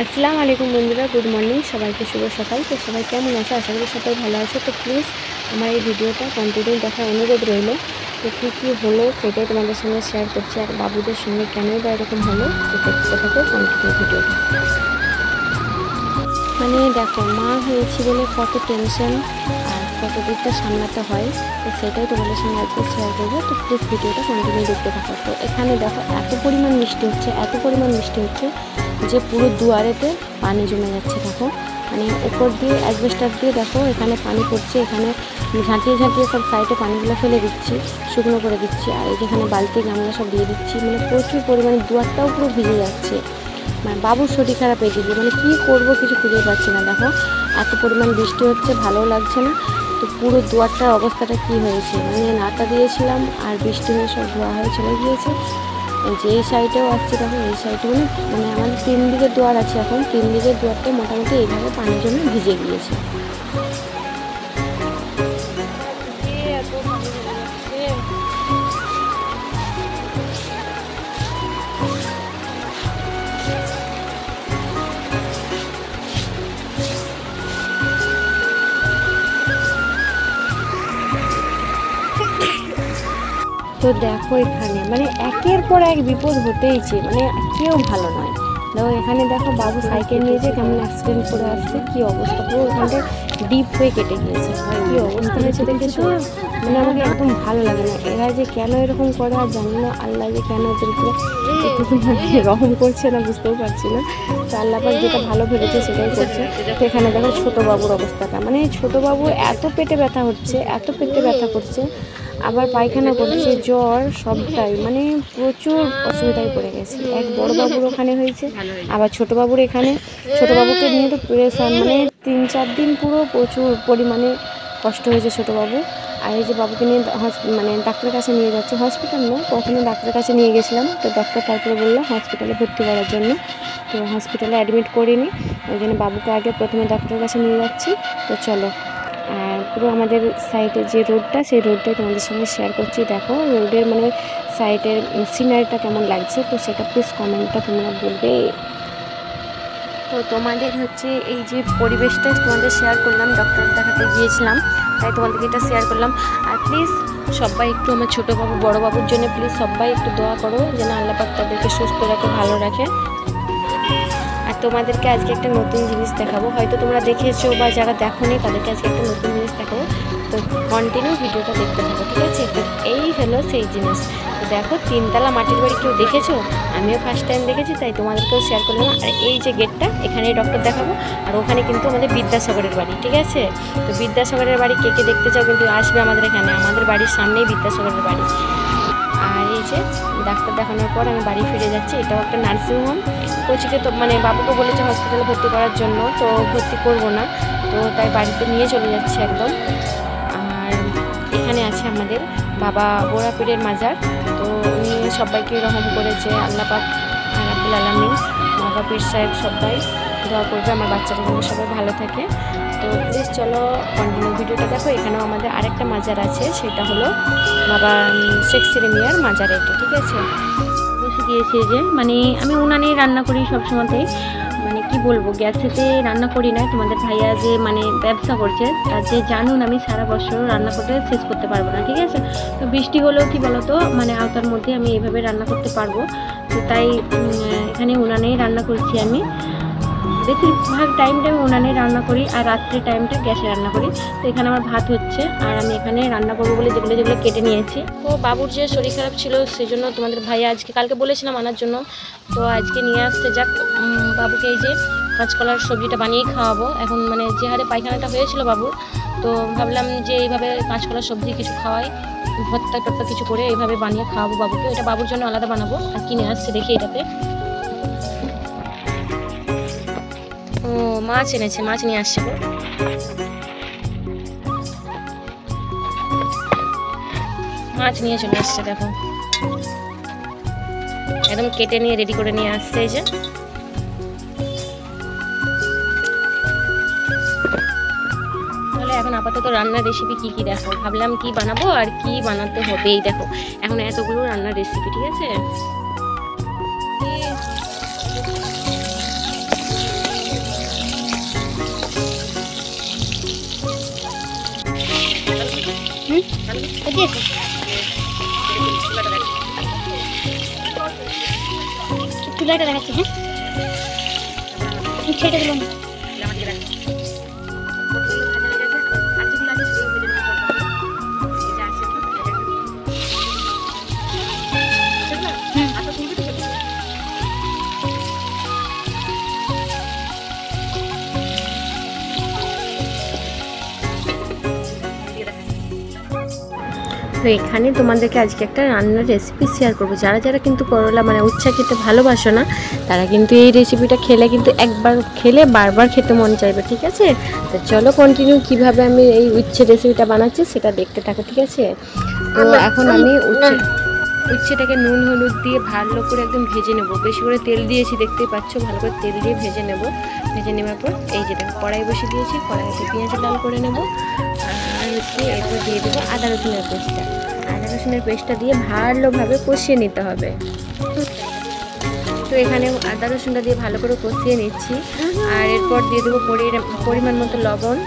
আসসালামু আলাইকুম বন্ধুরা, গুড মর্নিং। সবাইকে শুভ সকাল। তো সবাই কেমন আছে? আশা করি সবাই ভালো আছে। তো প্লিজ আমার এই ভিডিওটা কন্টিনিউ দেখার অনুরোধ রইল। তো কী কী হলো সেটাই তোমাদের সঙ্গে শেয়ার করছি, আর বাবুদের সঙ্গে কেনই বা এরকম হলো তো দেখতে থাকো কন্টিনিউ ভিডিওটা। মানে দেখো, মা হয়েছি বলে কত টেনশন আর কত দিকটা সামলাতে হয়, তো সেটাই তোমাদের সঙ্গে আজকে শেয়ার করবো। তো প্লিজ ভিডিওটা কন্টিনিউ দেখতে থাকো। তো এখানে দেখো এত পরিমাণ বৃষ্টি হচ্ছে যে পুরো দুয়ারেতে পানি জমে যাচ্ছে। দেখো মানে উপর দিয়ে অ্যাসবেস্টার দিয়ে দেখো এখানে পানি পড়ছে, এখানে ঝাঁটিয়ে সব সাইডে পানিগুলো ফেলে দিচ্ছি, শুকনো করে দিচ্ছি, আর এই যেখানে বালতি গামলা সব দিয়ে দিচ্ছি। মানে প্রচুর পরিমাণে দুয়ারটাও পুরো ভিজে যাচ্ছে। মানে বাবুর শরীর খারাপ হয়ে গেছে, মানে কী করবো কিছু খুঁজে পাচ্ছি না। দেখো এত পরিমাণ বৃষ্টি হচ্ছে, ভালোও লাগছে না। তো পুরো দুয়ারটার অবস্থাটা কি হয়েছে, মানে নাতা দিয়েছিলাম আর বৃষ্টি হয়ে সব ধোয়া হয়ে চলে গিয়েছে। যে এই সাইডেও আসছে, দেখো এই সাইডে মানে আমাদের 3 দিকের দুয়ার আছে, এখন 3 দিকের দুয়ারটা মোটামুটি এইভাবে পানি জমে ভিজে গিয়েছে। তো দেখো এখানে মানে একের পর এক বিপদ হতেইছে, মানে কেউ ভালো নয়। দেখো এখানে দেখো বাবু সাইকেল নিয়ে যে কেমন অ্যাক্সিডেন্ট করে আসছে, কি অবস্থা, পুরো ওখানটা ডিপ হয়ে কেটে গিয়েছে। কি অবস্থা হয়েছে দেখেছো? মানে আমাকে একদম ভালো লাগে না, এরা যে কেন এরকম করে আর জানি না, আল্লাহ যে কেন ওদের উপরে রহম করছে না বুঝতেও পারছি না। তো আল্লাহ পাক যেটা ভালো ভেবেছে সেটাই করছে। তো এখানে দেখো ছোটো বাবুর অবস্থাটা, মানে ছোটো বাবুর এত পেটে ব্যথা করছে, আবার পায়খানা করছে, জ্বর, সবটাই মানে প্রচুর অসুবিধায় পড়ে গেছে। এক বড় বাবুর ওখানে হয়েছে, আবার ছোটো বাবুর এখানে। ছোটো বাবুকে নিয়ে তো প্রেশান, মানে 3-4 দিন পুরো প্রচুর পরিমাণে কষ্ট হয়েছে ছোটো বাবু। আর এই যে বাবুকে নিয়ে মানে ডাক্তারের কাছে নিয়ে যাচ্ছে, হসপিটাল নয়, প্রথমে ডাক্তারের কাছে নিয়ে গেছিলাম। তো ডাক্তার তারপরে বললো হসপিটালে ভর্তি করার জন্য। তো হসপিটালে অ্যাডমিট করিনি, ওই জন্য বাবুকে আগে প্রথমে ডাক্তারের কাছে নিয়ে যাচ্ছি। তো চলো, আর পুরো আমাদের সাইডে যে রোডটা, সেই রোডটাই তোমাদের সঙ্গে শেয়ার করছি। দেখো রোডের মানে সাইডের সিনারিটা কেমন লাগছে, তো সেটা প্লিজ কমেন্টটা তোমরা বলবে। তো তোমাদের হচ্ছে এই যে পরিবেশটা তোমাদের শেয়ার করলাম, ডক্টর দেখাতে গিয়েছিলাম তাই তোমাদেরকে এটা শেয়ার করলাম। আর প্লিজ সবাই একটু আমার ছোটো বাবু বড়ো বাবুর জন্য প্লিজ সবাই একটু দোয়া করো, যেন আল্লাহ পাক তাদেরকে সুস্থ রাখে, ভালো রাখে। আর তোমাদেরকে আজকে একটা নতুন জিনিস দেখাবো, হয়তো তোমরা দেখেছো বা যারা দেখোনি তাদেরকে আজকে একটা নতুন জিনিস দেখাবো। তো কন্টিনিউ ভিডিওটা দেখতে থাকো, ঠিক আছে? তো এই হলো সেই জিনিস। তো দেখো 3তলা মাটির বাড়ি কেউ দেখেছো? আমিও ফার্স্ট টাইম দেখেছি, তাই তোমাদেরকেও শেয়ার করলাম। আর এই যে গেটটা, এখানে ডক্টর দেখাবো, আর ওখানে কিন্তু আমাদের বিদ্যাসাগরের বাড়ি, ঠিক আছে? তো বিদ্যাসাগরের বাড়ি কে কে দেখতে চাও কিন্তু আসবে আমাদের এখানে, আমাদের বাড়ির সামনেই বিদ্যাসাগরের বাড়ি। আর এই যে ডাক্তার দেখানোর পর আমি বাড়ি ফিরে যাচ্ছি। এটাও একটা নার্সিংহোম। কোচিকে তো মানে বাবুকে বলেছে হসপিটালে ভর্তি করার জন্য, তো ভর্তি করবো না, তো তাই বাড়িতে নিয়ে চলে যাচ্ছি একদম। আর এখানে আছে আমাদের বাবা বোরা পীরের মাজার। তো উনি সবাইকে রহম করেছে আল্লাহ পাক আর আব্দুল আলামিন, বাবা পীর সাহেব সবাই দোয়া করবে আমার বাচ্চাটা যেন সবাই ভালো থাকে। তো প্লিজ চলো কন্টিনিউ ভিডিওটা দেখো। এখানেও আমাদের আরেকটা মাজার আছে, সেটা হলো বাবা শেখ সিরিমিয়ার মাজার, এটা ঠিক আছে? বসে গিয়েছে যে মানে আমি উনানেই রান্না করি সবসময়তেই, মানে কি বলবো, গ্যাসেতে রান্না করি না। তোমাদের ভাইয়া যে মানে ব্যবসা করছে তার যে জানুন, আমি সারা বছর রান্না করতে শেষ করতে পারবো না, ঠিক আছে? তো বৃষ্টি হলেও কি বলতো মানে আওতার মধ্যে আমি এইভাবে রান্না করতে পারবো। তো তাই এখানে উনানেই রান্না করছি আমি। বেশিরভাগ টাইমটা আমি উনানে রান্না করি, আর রাত্রের টাইমটা গ্যাসে রান্না করি। তো এখানে আমার ভাত হচ্ছে, আর আমি এখানে রান্না করবো বলে যেগুলো কেটে নিয়েছি। তো বাবুর যে শরীর খারাপ ছিল সেই জন্য তোমাদের ভাইয়া কালকে বলেছিলাম আনার জন্য, তো আজকে নিয়ে আসছে। যাক, বাবুকে এই যে কাঁচকলার সবজিটা বানিয়েই খাওয়াবো এখন, মানে যে হারে পায়খানাটা হয়েছিল বাবুর, তো ভাবলাম যে এইভাবে কাঁচকলার সবজি কিছু খাওয়াই, ভর্তা টর্তা কিছু করে এইভাবে বানিয়ে খাওয়াবো বাবুকে। এটা বাবুর জন্য আলাদা বানাবো। আর কিনে আসছে দেখি এটাতে, ও মাছ এনেছে, মাছ নিয়ে আসছে গো। মাছ নিয়ে চলে আসছে, দেখো একদম কেটে নিয়ে রেডি করে নিয়ে আসছে। এই যে তাহলে এখন আপাতত রান্নার রেসিপি কি দেখো, ভাবলাম কি বানাবো আর কি বানাতে হবে। এই দেখো এখন এতগুলো রান্নার রেসিপি, ঠিক আছে? চুলাটা দেখাচ্ছি। হ্যাঁ ছেড়ে দিলাম। তো এখানে তোমাদেরকে আজকে একটা রান্নার রেসিপি শেয়ার করবো। যারা যারা কিন্তু করলা মানে উচ্ছা খেতে ভালোবাসো না, তারা কিন্তু এই রেসিপিটা খেলে কিন্তু একবার খেলে বারবার খেতে মন চাইবে, ঠিক আছে? তো চলো কন্টিনিউ কিভাবে আমি এই উচ্ছে রেসিপিটা বানাচ্ছি সেটা দেখতে থাকো, ঠিক আছে? তো এখন আমি উচ্ছেটাকে নুন হলুদ দিয়ে ভালো করে একদম ভেজে নেব। বেশি করে তেল দিয়েছি, দেখতেই পাচ্ছ, ভালো করে তেল দিয়ে ভেজে নেব। ভেজে নেওয়ার পর এই যেটা কড়াই বসে দিয়েছি, কড়াইতে পেঁয়াজ লাল করে নেব। আর হচ্ছে এরপর দিয়ে দেবো আদা রসুনের পেস্টটা। আদা রসুনের পেস্টটা দিয়ে ভালোভাবে কষিয়ে নিতে হবে। তো এখানে আদা রসুনটা দিয়ে ভালো করে কষিয়ে নিচ্ছি। আর এরপর দিয়ে দেবো পরিমাণ মতো লবণ।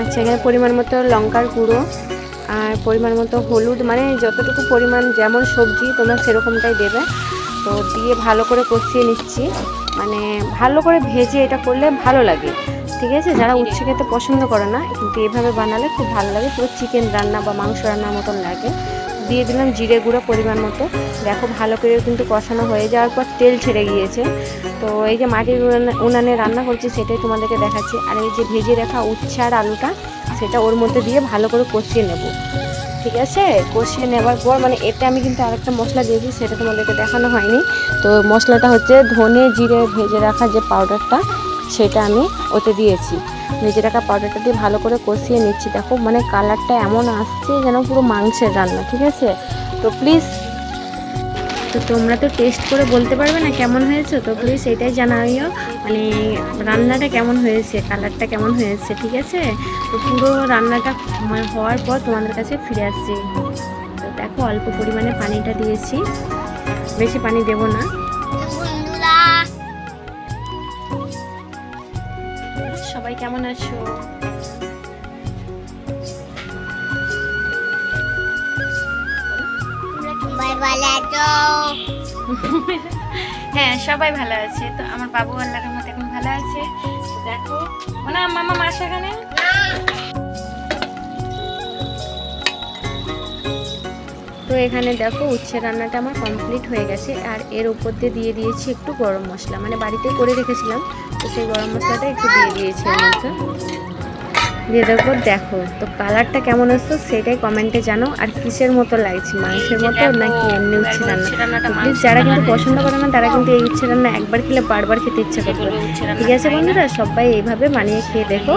আচ্ছা, এখানে পরিমাণ মতো লঙ্কার গুঁড়ো আর পরিমাণ মতো হলুদ, মানে যতটুকু পরিমাণ যেমন সবজি তোমরা সেরকমটাই দেবে। তো দিয়ে ভালো করে কষিয়ে নিচ্ছি, মানে ভালো করে ভেজে এটা করলে ভালো লাগে, ঠিক আছে? যারা উচ্ছে খেতে পছন্দ করে না, কিন্তু এভাবে বানালে খুব ভালো লাগে, পুরো চিকেন রান্না বা মাংস রান্নার মতন লাগে। দিয়ে দিলাম জিরে গুঁড়ো পরিমাণ মতো। দেখো ভালো করে কিন্তু কষানো হয়ে যাওয়ার পর তেল ছেড়ে গিয়েছে। তো এই যে মাটির উনানে রান্না করছি সেটাই তোমাদেরকে দেখাচ্ছি। আর এই যে ভেজে রাখা উচ্ছে আর আলুটা, সেটা ওর মধ্যে দিয়ে ভালো করে কষিয়ে নেব, ঠিক আছে? কষিয়ে নেওয়ার পর মানে এতে আমি কিন্তু আরেকটা মশলা দিয়েছি, সেটা তোমাদেরকে দেখানো হয়নি। তো মশলাটা হচ্ছে ধনে জিরে ভেজে রাখা যে পাউডারটা, সেটা আমি ওতে দিয়েছি। ভেজে রাখা পাউডারটা দিয়ে ভালো করে কষিয়ে নিচ্ছি। দেখো মানে কালারটা এমন আসছে যেন পুরো মাংসের রান্না, ঠিক আছে? তো প্লিজ, তো তোমরা তো টেস্ট করে বলতে পারবে না কেমন হয়েছে, তো প্লিজ এটাই জানাইও মানে রান্নাটা কেমন হয়েছে, কালারটা কেমন হয়েছে, ঠিক আছে? তো পুরো রান্নাটা হওয়ার পর তোমাদের কাছে ফিরে আসছি। তো দেখো অল্প পরিমাণে পানিটা দিয়েছি, বেশি পানি দেব না। সবাই কেমন আছো? হ্যাঁ, সবাই ভালো আছে। তো আমার বাবু আল্লাহর মতো এখন ভালো আছে। দেখো না মামা মার সেখানে। তো এখানে দেখো উচ্ছে রান্নাটা আমার কমপ্লিট হয়ে গেছে। আর এর উপর দিয়ে দিয়েছি একটু গরম মশলা, মানে বাড়িতে করে রেখেছিলাম, তো সেই গরম মশলাটা একটু দিয়ে দিয়েছি এর মধ্যে। দিয়ে দেবো। দেখো তো কালারটা কেমন আসছে সেটাই কমেন্টে জানো। আর কিসের মতো লাগছে, মাংসের মতো নাকি এমনি উচ্ছে রান্না? প্লিজ যারা কিন্তু পছন্দ করে না, তারা কিন্তু এই উচ্ছে রান্না একবার খেলে বারবার খেতে ইচ্ছা করবে, ঠিক আছে বন্ধুরা? সবাই এইভাবে বানিয়ে খেয়ে দেখো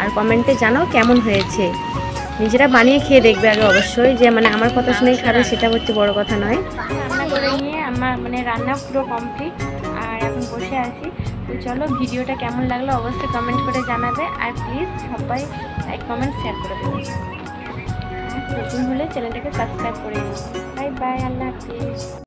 আর কমেন্টে জানাও কেমন হয়েছে। নিজেরা বানিয়ে খেয়ে দেখবে আগে অবশ্যই, যে মানে আমার কথা শুনেই খাবে সেটা হচ্ছে বড় কথা নয়। রান্না করে নিয়ে আমার মানে রান্না পুরো কমপ্লিট, আর এখন বসে আছি। তো চলো ভিডিওটা কেমন লাগলো অবশ্যই কমেন্ট করে জানাবে। আর প্লিজ সবাই লাইক কমেন্ট শেয়ার করে দেবে। নতুন হলে চ্যানেলটাকে সাবস্ক্রাইব করে নিও। বাই বাই, আল্লাহ হাফিজ।